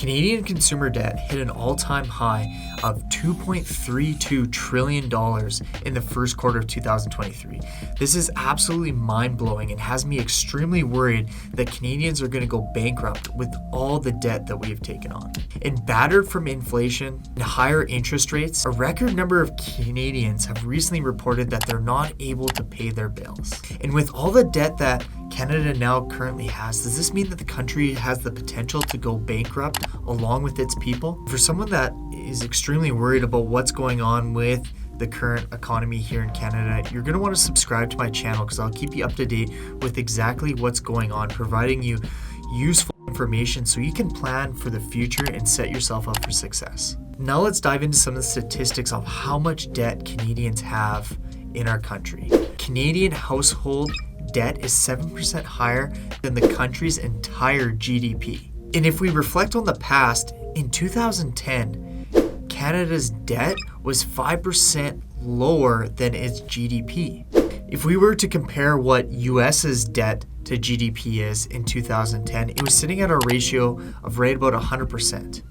Canadian consumer debt hit an all-time high of $2.32 trillion in the first quarter of 2023. This is absolutely mind-blowing and has me extremely worried that Canadians are going to go bankrupt with all the debt that we have taken on. And battered from inflation and higher interest rates, a record number of Canadians have recently reported that they're not able to pay their bills. And with all the debt that Canada now currently has, does this mean that the country has the potential to go bankrupt along with its people? For someone that is extremely worried about what's going on with the current economy here in Canada, you're going to want to subscribe to my channel because I'll keep you up to date with exactly what's going on, providing you useful information so you can plan for the future and set yourself up for success. Now let's dive into some of the statistics of how much debt Canadians have in our country. Canadian household debt is 7% higher than the country's entire GDP. And if we reflect on the past, in 2010, Canada's debt was 5% lower than its GDP. If we were to compare what US's debt to GDP is in 2010, it was sitting at a ratio of right about 100%.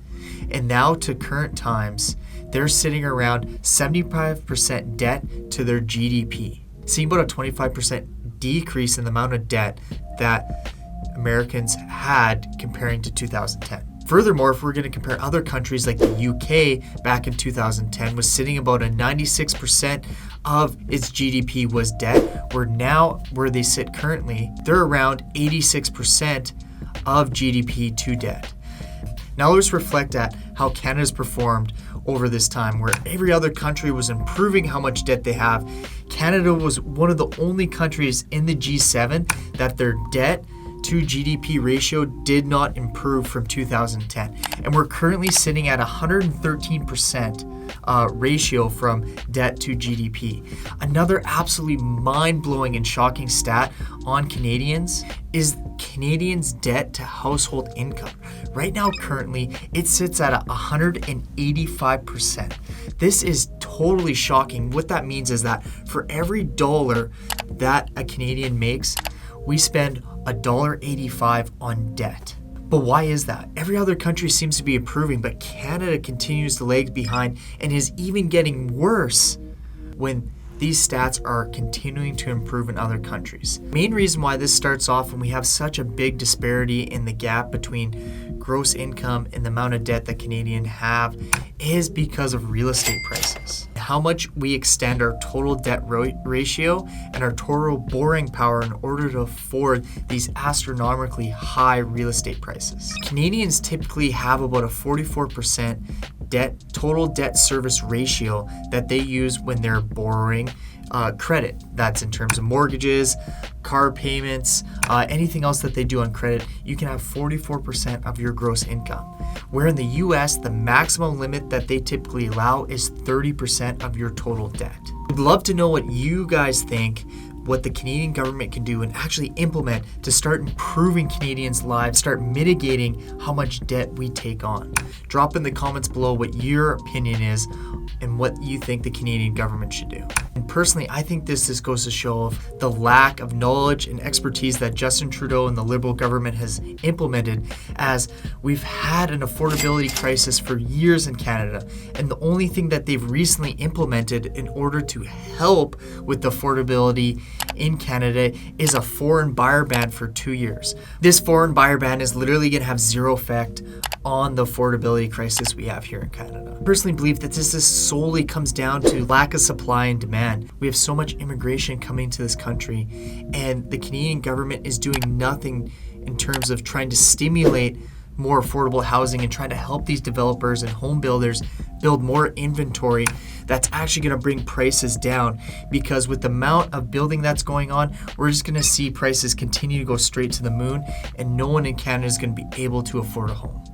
And now to current times, they're sitting around 75% debt to their GDP, seeing about a 25% decrease in the amount of debt that Americans had comparing to 2010. Furthermore, if we're going to compare other countries like the UK back in 2010 was sitting about a 96% of its GDP was debt, where they sit currently, they're around 86% of GDP to debt. Now let's reflect at how Canada's performed over this time, where every other country was improving how much debt they have. Canada was one of the only countries in the G7 that their debt to GDP ratio did not improve from 2010. And we're currently sitting at 113% ratio from debt to GDP. Another absolutely mind-blowing and shocking stat on Canadians is Canadians' debt to household income. Right now, currently, it sits at 185%. This is totally shocking. What that means is that for every dollar that a Canadian makes, we spend $1.85 on debt. But why is that? Every other country seems to be improving, but Canada continues to lag behind and is even getting worse when these stats are continuing to improve in other countries. Main reason why this starts off when we have such a big disparity in the gap between gross income and the amount of debt that Canadians have is because of real estate prices. How much we extend our total debt ratio and our total borrowing power in order to afford these astronomically high real estate prices. Canadians typically have about a 44% total debt service ratio that they use when they're borrowing credit. That's in terms of mortgages, car payments, anything else that they do on credit. You can have 44% of your gross income. Where in the US, the maximum limit that they typically allow is 30% of your total debt. We'd love to know what you guys think, what the Canadian government can do and actually implement to start improving Canadians' lives, start mitigating how much debt we take on. Drop in the comments below what your opinion is and what you think the Canadian government should do. And personally, I think this goes to show the lack of knowledge and expertise that Justin Trudeau and the Liberal government has implemented, as we've had an affordability crisis for years in Canada. And the only thing that they've recently implemented in order to help with the affordability in Canada is a foreign buyer ban for 2 years. This foreign buyer ban is literally going to have zero effect on the affordability crisis we have here in Canada. I personally believe that this solely comes down to lack of supply and demand. We have so much immigration coming to this country, and the Canadian government is doing nothing in terms of trying to stimulate more affordable housing and trying to help these developers and home builders build more inventory that's actually going to bring prices down, because with the amount of building that's going on, we're just going to see prices continue to go straight to the moon, and no one in Canada is going to be able to afford a home.